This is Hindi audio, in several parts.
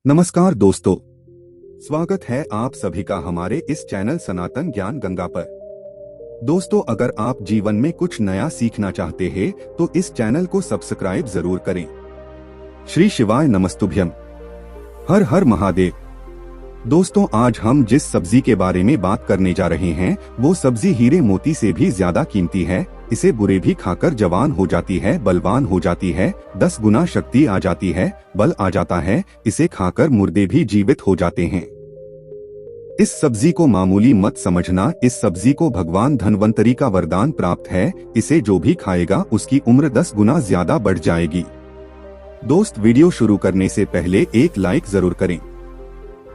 नमस्कार दोस्तों, स्वागत है आप सभी का हमारे इस चैनल सनातन ज्ञान गंगा पर। दोस्तों, अगर आप जीवन में कुछ नया सीखना चाहते हैं तो इस चैनल को सब्सक्राइब जरूर करें। श्री शिवाय नमस्तुभ्यम। हर हर महादेव। दोस्तों, आज हम जिस सब्जी के बारे में बात करने जा रहे हैं वो सब्जी हीरे मोती से भी ज्यादा कीमती है। इसे बुरे भी खाकर जवान हो जाती है, बलवान हो जाती है, 10 गुना शक्ति आ जाती है, बल आ जाता है। इसे खाकर मुर्दे भी जीवित हो जाते हैं। इस सब्जी को मामूली मत समझना, इस सब्जी को भगवान धन्वंतरी का वरदान प्राप्त है। इसे जो भी खाएगा उसकी उम्र 10 गुना ज्यादा बढ़ जाएगी। दोस्त, वीडियो शुरू करने से पहले एक लाइक जरूर करें।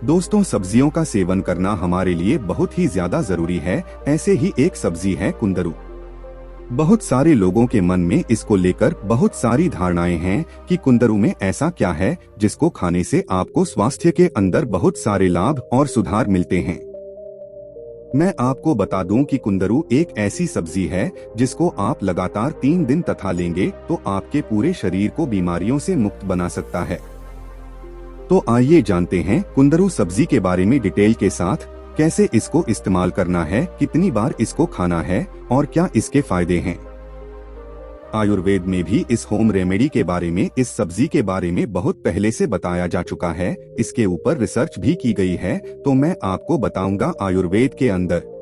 दोस्तों, सब्जियों का सेवन करना हमारे लिए बहुत ही ज्यादा जरूरी है। ऐसे ही एक सब्जी है कुंदरू। बहुत सारे लोगों के मन में इसको लेकर बहुत सारी धारणाएं हैं कि कुंदरू में ऐसा क्या है जिसको खाने से आपको स्वास्थ्य के अंदर बहुत सारे लाभ और सुधार मिलते हैं। मैं आपको बता दूं कि कुंदरू एक ऐसी सब्जी है जिसको आप लगातार 3 दिन तथा लेंगे तो आपके पूरे शरीर को बीमारियों से मुक्त बना सकता है। तो आइए जानते हैं कुंदरू सब्जी के बारे में डिटेल के साथ। कैसे इसको इस्तेमाल करना है, कितनी बार इसको खाना है और क्या इसके फायदे हैं। आयुर्वेद में भी इस होम रेमेडी के बारे में, इस सब्जी के बारे में बहुत पहले से बताया जा चुका है। इसके ऊपर रिसर्च भी की गई है। तो मैं आपको बताऊंगा आयुर्वेद के अंदर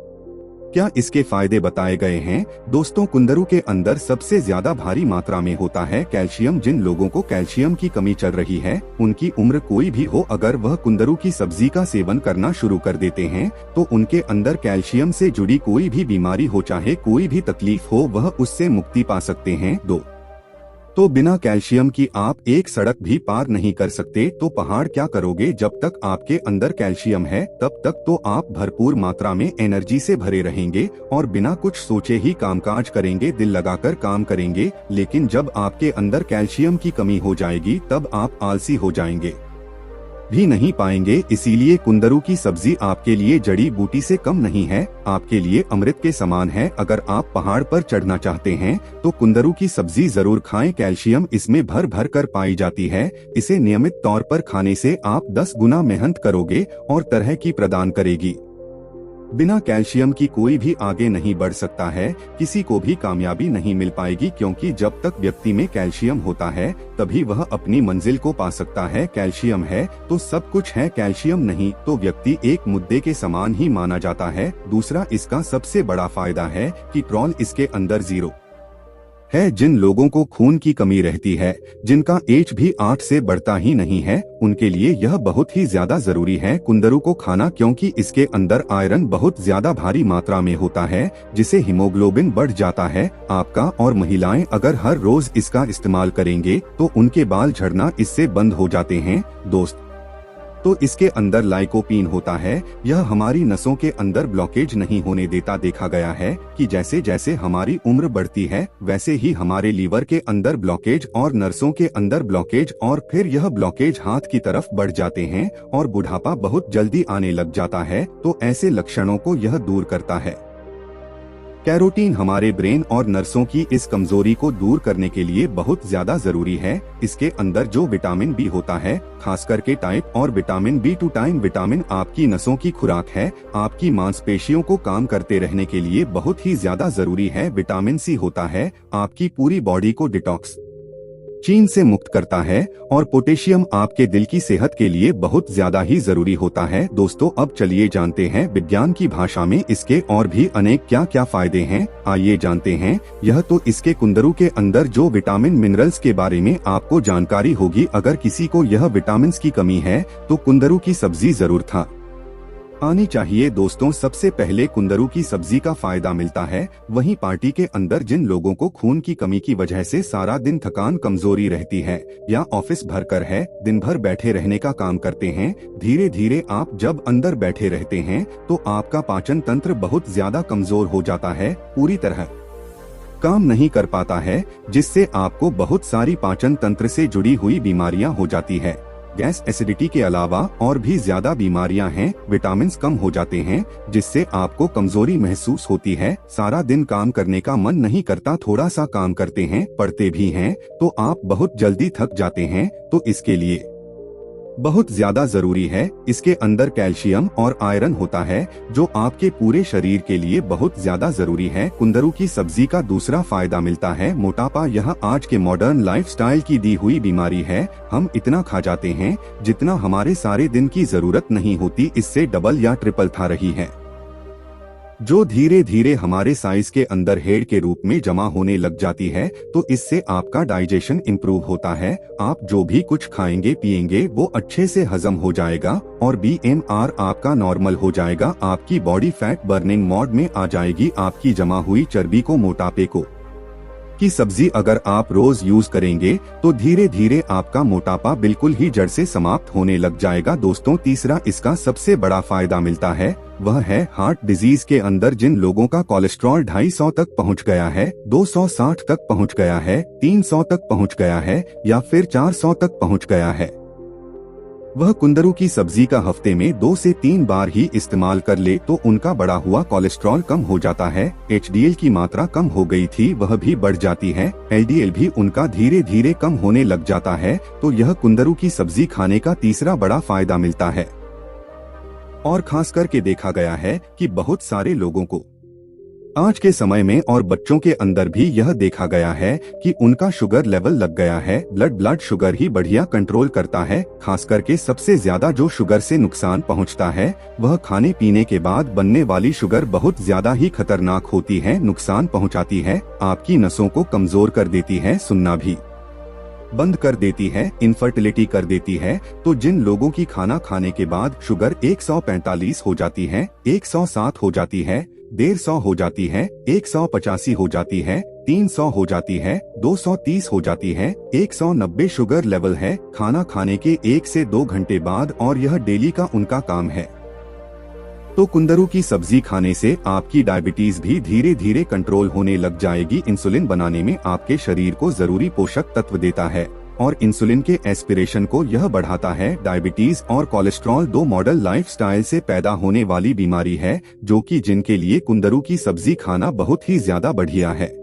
क्या इसके फायदे बताए गए हैं। दोस्तों, कुंदरू के अंदर सबसे ज्यादा भारी मात्रा में होता है कैल्शियम। जिन लोगों को कैल्शियम की कमी चल रही है, उनकी उम्र कोई भी हो, अगर वह कुंदरू की सब्जी का सेवन करना शुरू कर देते हैं तो उनके अंदर कैल्शियम से जुड़ी कोई भी बीमारी हो, चाहे कोई भी तकलीफ हो, वह उससे मुक्ति पा सकते हैं। तो बिना कैल्शियम की आप एक सड़क भी पार नहीं कर सकते। तो पहाड़ क्या करोगे। जब तक आपके अंदर कैल्शियम है तब तक तो आप भरपूर मात्रा में एनर्जी से भरे रहेंगे और बिना कुछ सोचे ही कामकाज करेंगे, दिल लगाकर काम करेंगे। लेकिन जब आपके अंदर कैल्शियम की कमी हो जाएगी तब आप आलसी हो जाएंगे, भी नहीं पाएंगे। इसीलिए कुंदरू की सब्जी आपके लिए जड़ी बूटी से कम नहीं है, आपके लिए अमृत के समान है। अगर आप पहाड़ पर चढ़ना चाहते हैं तो कुंदरू की सब्जी जरूर खाएं। कैल्शियम इसमें भर भर कर पाई जाती है। इसे नियमित तौर पर खाने से आप 10 गुना मेहनत करोगे और तरह की प्रदान करेगी। बिना कैल्शियम की कोई भी आगे नहीं बढ़ सकता है, किसी को भी कामयाबी नहीं मिल पाएगी, क्योंकि जब तक व्यक्ति में कैल्शियम होता है तभी वह अपनी मंजिल को पा सकता है। कैल्शियम है तो सब कुछ है, कैल्शियम नहीं तो व्यक्ति एक मुद्दे के समान ही माना जाता है। दूसरा, इसका सबसे बड़ा फायदा है कि ट्रॉल इसके अंदर 0 है। जिन लोगों को खून की कमी रहती है, जिनका एज भी 8 से बढ़ता ही नहीं है, उनके लिए यह बहुत ही ज्यादा जरूरी है कुंदरू को खाना, क्योंकि इसके अंदर आयरन बहुत ज्यादा भारी मात्रा में होता है जिसे हीमोग्लोबिन बढ़ जाता है आपका। और महिलाएं अगर हर रोज इसका इस्तेमाल करेंगे तो उनके बाल झड़ना इससे बंद हो जाते हैं। दोस्त, तो इसके अंदर लाइकोपीन होता है। यह हमारी नसों के अंदर ब्लॉकेज नहीं होने देता। देखा गया है कि जैसे जैसे हमारी उम्र बढ़ती है वैसे ही हमारे लीवर के अंदर ब्लॉकेज और नर्सों के अंदर ब्लॉकेज, और फिर यह ब्लॉकेज हाथ की तरफ बढ़ जाते हैं और बुढ़ापा बहुत जल्दी आने लग जाता है। तो ऐसे लक्षणों को यह दूर करता है। कैरोटीन हमारे ब्रेन और नर्सों की इस कमजोरी को दूर करने के लिए बहुत ज्यादा जरूरी है। इसके अंदर जो विटामिन बी होता है, खास करके टाइप और विटामिन B2 टाइम विटामिन आपकी नसों की खुराक है, आपकी मांसपेशियों को काम करते रहने के लिए बहुत ही ज्यादा जरूरी है। विटामिन सी होता है, आपकी पूरी बॉडी को डिटॉक्स चीन से मुक्त करता है, और पोटेशियम आपके दिल की सेहत के लिए बहुत ज्यादा ही जरूरी होता है। दोस्तों, अब चलिए जानते हैं विज्ञान की भाषा में इसके और भी अनेक क्या क्या फायदे हैं। आइए जानते हैं। यह तो इसके कुंदरू के अंदर जो विटामिन मिनरल्स के बारे में आपको जानकारी होगी। अगर किसी को यह विटामिन की कमी है तो कुंदरू की सब्जी जरूर आनी चाहिए। दोस्तों, सबसे पहले कुंदरू की सब्जी का फायदा मिलता है वहीं पार्टी के अंदर जिन लोगों को खून की कमी की वजह से सारा दिन थकान कमजोरी रहती है, या ऑफिस भरकर है, दिन भर बैठे रहने का काम करते हैं। धीरे धीरे आप जब अंदर बैठे रहते हैं तो आपका पाचन तंत्र बहुत ज्यादा कमजोर हो जाता है, पूरी तरह काम नहीं कर पाता है, जिससे आपको बहुत सारी पाचन तंत्र से जुड़ी हुई बीमारियां हो जाती है। गैस, एसिडिटी के अलावा और भी ज्यादा बीमारियां हैं। विटामिन कम हो जाते हैं जिससे आपको कमजोरी महसूस होती है, सारा दिन काम करने का मन नहीं करता, थोड़ा सा काम करते हैं, पढ़ते भी हैं तो आप बहुत जल्दी थक जाते हैं। तो इसके लिए बहुत ज्यादा जरूरी है। इसके अंदर कैल्शियम और आयरन होता है जो आपके पूरे शरीर के लिए बहुत ज्यादा जरूरी है। कुंदरू की सब्जी का दूसरा फायदा मिलता है मोटापा। यह आज के मॉडर्न लाइफस्टाइल की दी हुई बीमारी है। हम इतना खा जाते हैं जितना हमारे सारे दिन की जरूरत नहीं होती, इससे डबल या ट्रिपल खा रही है, जो धीरे धीरे हमारे साइज के अंदर हेड के रूप में जमा होने लग जाती है। तो इससे आपका डाइजेशन इंप्रूव होता है। आप जो भी कुछ खाएंगे पिएंगे वो अच्छे से हजम हो जाएगा और BMR आपका नॉर्मल हो जाएगा। आपकी बॉडी फैट बर्निंग मोड में आ जाएगी। आपकी जमा हुई चर्बी को, मोटापे को की सब्जी अगर आप रोज यूज करेंगे तो धीरे धीरे आपका मोटापा बिल्कुल ही जड़ से समाप्त होने लग जाएगा। दोस्तों, तीसरा इसका सबसे बड़ा फायदा मिलता है, वह है हार्ट डिजीज के अंदर जिन लोगों का कोलेस्ट्रॉल 250 तक पहुंच गया है, 260 तक पहुंच गया है, 300 तक पहुंच गया है या फिर 400 तक पहुंच गया है, वह कुंदरू की सब्जी का हफ्ते में 2 से 3 बार ही इस्तेमाल कर ले तो उनका बढ़ा हुआ कोलेस्ट्रॉल कम हो जाता है। HDL की मात्रा कम हो गई थी वह भी बढ़ जाती है। LDL भी उनका धीरे धीरे कम होने लग जाता है। तो यह कुंदरू की सब्जी खाने का तीसरा बड़ा फायदा मिलता है। और खास करके देखा गया है कि बहुत सारे लोगों को आज के समय में और बच्चों के अंदर भी यह देखा गया है कि उनका शुगर लेवल लग गया है। ब्लड शुगर ही बढ़िया कंट्रोल करता है। खास करके सबसे ज्यादा जो शुगर से नुकसान पहुंचता है वह खाने पीने के बाद बनने वाली शुगर बहुत ज्यादा ही खतरनाक होती है, नुकसान पहुंचाती है, आपकी नसों को कमजोर कर देती है, सुनना भी बंद कर देती है, इनफर्टिलिटी कर देती है। तो जिन लोगों की खाना खाने के बाद शुगर 145 हो जाती है, 107 हो जाती है, 150 हो जाती है, 185 हो जाती है, 300 हो जाती है, 230 हो जाती है, 190 शुगर लेवल है खाना खाने के 1 से 2 घंटे बाद और यह डेली का उनका काम है, तो कुंदरू की सब्जी खाने से आपकी डायबिटीज भी धीरे धीरे कंट्रोल होने लग जाएगी। इंसुलिन बनाने में आपके शरीर को जरूरी पोषक तत्व देता है और इंसुलिन के एस्पिरेशन को यह बढ़ाता है। डायबिटीज और कोलेस्ट्रॉल 2 मॉडल लाइफस्टाइल से पैदा होने वाली बीमारी है जो कि जिनके लिए कुंदरू की सब्जी खाना बहुत ही ज्यादा बढ़िया है।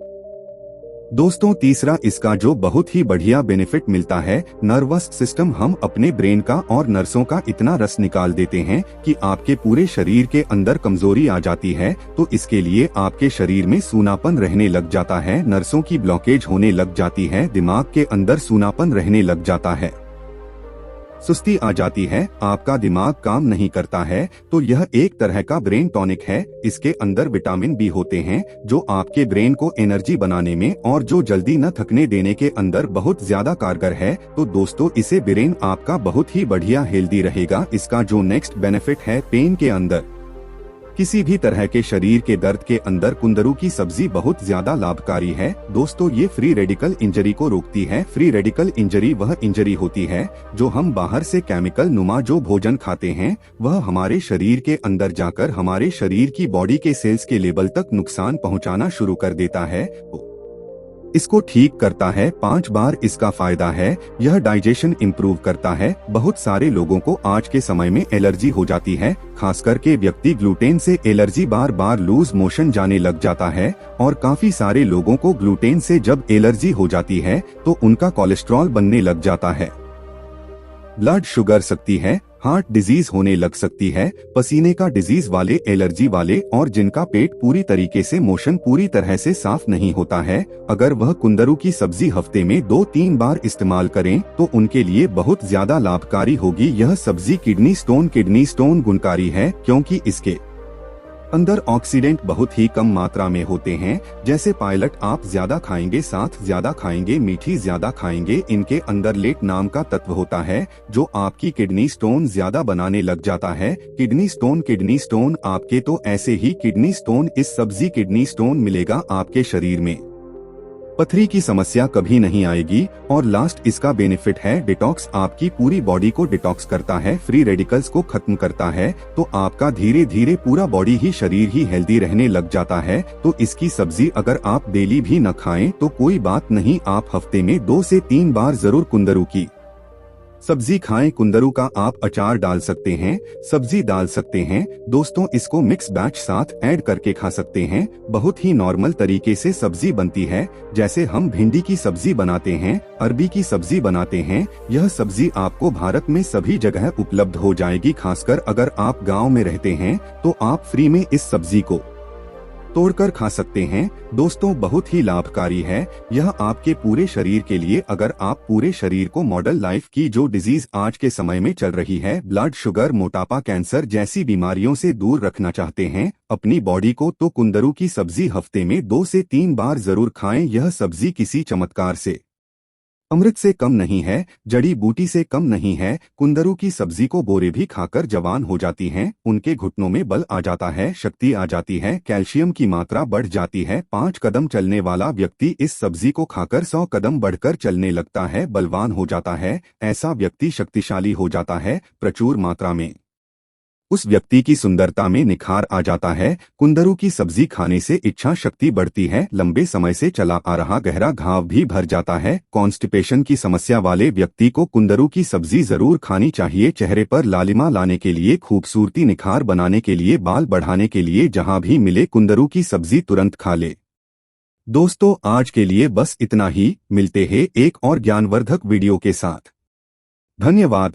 दोस्तों, तीसरा इसका जो बहुत ही बढ़िया बेनिफिट मिलता है, नर्वस सिस्टम। हम अपने ब्रेन का और नर्सों का इतना रस निकाल देते हैं कि आपके पूरे शरीर के अंदर कमजोरी आ जाती है। तो इसके लिए आपके शरीर में सूनापन रहने लग जाता है, नर्सों की ब्लॉकेज होने लग जाती है, दिमाग के अंदर सूनापन रहने लग जाता है, सुस्ती आ जाती है, आपका दिमाग काम नहीं करता है। तो यह एक तरह का ब्रेन टॉनिक है। इसके अंदर विटामिन बी होते हैं जो आपके ब्रेन को एनर्जी बनाने में और जो जल्दी न थकने देने के अंदर बहुत ज्यादा कारगर है। तो दोस्तों, इसे ब्रेन आपका बहुत ही बढ़िया हेल्दी रहेगा। इसका जो नेक्स्ट बेनिफिट है, पेन के अंदर किसी भी तरह के शरीर के दर्द के अंदर कुंदरू की सब्जी बहुत ज्यादा लाभकारी है। दोस्तों, ये फ्री रेडिकल इंजरी को रोकती है। फ्री रेडिकल इंजरी वह इंजरी होती है जो हम बाहर से केमिकल नुमा जो भोजन खाते हैं वह हमारे शरीर के अंदर जाकर हमारे शरीर की बॉडी के सेल्स के लेवल तक नुकसान पहुंचाना शुरू कर देता है। इसको ठीक करता है। 5 बार इसका फायदा है, यह डाइजेशन इंप्रूव करता है। बहुत सारे लोगों को आज के समय में एलर्जी हो जाती है, खास करके व्यक्ति ग्लूटेन से एलर्जी बार बार लूज मोशन जाने लग जाता है और काफी सारे लोगों को ग्लूटेन से जब एलर्जी हो जाती है तो उनका कोलेस्ट्रॉल बनने लग जाता है, ब्लड शुगर सकती है, हार्ट डिजीज होने लग सकती है, पसीने का डिजीज वाले, एलर्जी वाले और जिनका पेट पूरी तरीके से मोशन पूरी तरह से साफ नहीं होता है, अगर वह कुंदरू की सब्जी हफ्ते में 2-3 बार इस्तेमाल करें तो उनके लिए बहुत ज्यादा लाभकारी होगी। यह सब्जी किडनी स्टोन गुणकारी है क्योंकि इसके अंदर ऑक्सीडेंट बहुत ही कम मात्रा में होते हैं। जैसे पायलट आप ज्यादा खाएंगे, साथ ज्यादा खाएंगे, मीठी ज्यादा खाएंगे, इनके अंदर लेट नाम का तत्व होता है जो आपकी किडनी स्टोन ज्यादा बनाने लग जाता है। किडनी स्टोन आपके तो ऐसे ही किडनी स्टोन, इस सब्जी किडनी स्टोन मिलेगा आपके शरीर में, पथरी की समस्या कभी नहीं आएगी। और लास्ट इसका बेनिफिट है डिटॉक्स, आपकी पूरी बॉडी को डिटॉक्स करता है, फ्री रेडिकल्स को खत्म करता है। तो आपका धीरे धीरे पूरा बॉडी ही शरीर ही हेल्दी रहने लग जाता है। तो इसकी सब्जी अगर आप डेली भी न खाएं तो कोई बात नहीं, आप हफ्ते में 2 से 3 बार जरूर कुंदरू की सब्जी खाएं। कुंदरू का आप अचार डाल सकते हैं, सब्जी डाल सकते हैं। दोस्तों, इसको मिक्स बैच साथ ऐड करके खा सकते हैं। बहुत ही नॉर्मल तरीके से सब्जी बनती है, जैसे हम भिंडी की सब्जी बनाते हैं, अरबी की सब्जी बनाते हैं। यह सब्जी आपको भारत में सभी जगह उपलब्ध हो जाएगी। खासकर अगर आप गाँव में रहते हैं तो आप फ्री में इस सब्जी को तोड़कर खा सकते हैं। दोस्तों, बहुत ही लाभकारी है यह आपके पूरे शरीर के लिए। अगर आप पूरे शरीर को मॉडल लाइफ की जो डिजीज आज के समय में चल रही है, ब्लड शुगर, मोटापा, कैंसर जैसी बीमारियों से दूर रखना चाहते हैं अपनी बॉडी को, तो कुंदरू की सब्जी हफ्ते में 2 से 3 बार जरूर खाएं। यह सब्जी किसी चमत्कार से, अमृत से कम नहीं है, जड़ी बूटी से कम नहीं है। कुंदरू की सब्जी को बोरे भी खाकर जवान हो जाती हैं, उनके घुटनों में बल आ जाता है, शक्ति आ जाती है, कैल्शियम की मात्रा बढ़ जाती है। 5 कदम चलने वाला व्यक्ति इस सब्जी को खाकर 100 कदम बढ़कर चलने लगता है, बलवान हो जाता है। ऐसा व्यक्ति शक्तिशाली हो जाता है। प्रचुर मात्रा में उस व्यक्ति की सुंदरता में निखार आ जाता है। कुंदरू की सब्जी खाने से इच्छा शक्ति बढ़ती है। लंबे समय से चला आ रहा गहरा घाव भी भर जाता है। कॉन्स्टिपेशन की समस्या वाले व्यक्ति को कुंदरू की सब्जी जरूर खानी चाहिए। चेहरे पर लालिमा लाने के लिए, खूबसूरती, निखार बनाने के लिए, बाल बढ़ाने के लिए, जहां भी मिले कुंदरू की सब्जी तुरंत खा ले। दोस्तों, आज के लिए बस इतना ही। मिलते हैं एक और ज्ञानवर्धक वीडियो के साथ। धन्यवाद।